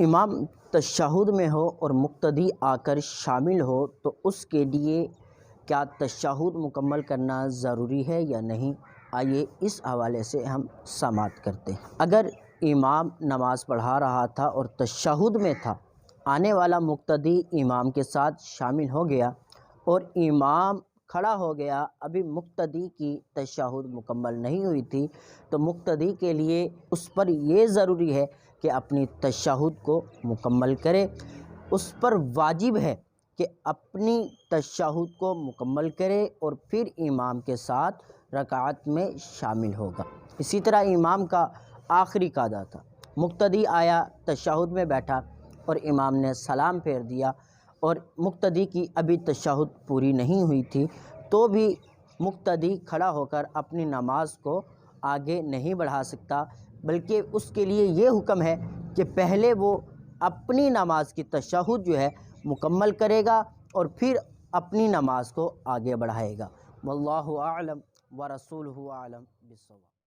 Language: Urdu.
امام تشہد میں ہو اور مقتدی آ کر شامل ہو تو اس کے لیے کیا تشہد مکمل کرنا ضروری ہے یا نہیں؟ آئیے اس حوالے سے ہم سماعت کرتے ہیں۔ اگر امام نماز پڑھا رہا تھا اور تشہد میں تھا، آنے والا مقتدی امام کے ساتھ شامل ہو گیا اور امام کھڑا ہو گیا، ابھی مقتدی کی تشہد مکمل نہیں ہوئی تھی، تو مقتدی کے لیے اس پر یہ ضروری ہے کہ اپنی تشہد کو مکمل کرے۔ اس پر واجب ہے کہ اپنی تشہد کو مکمل کرے اور پھر امام کے ساتھ رکعت میں شامل ہوگا۔ اسی طرح امام کا آخری قاعدہ تھا، مقتدی آیا، تشہد میں بیٹھا اور امام نے سلام پھیر دیا اور مقتدی کی ابھی تشہد پوری نہیں ہوئی تھی، تو بھی مقتدی کھڑا ہو کر اپنی نماز کو آگے نہیں بڑھا سکتا، بلکہ اس کے لیے یہ حکم ہے کہ پہلے وہ اپنی نماز کی تشہد جو ہے مکمل کرے گا اور پھر اپنی نماز کو آگے بڑھائے گا۔ واللہ اعلم ورسولہ اعلم بالصواب۔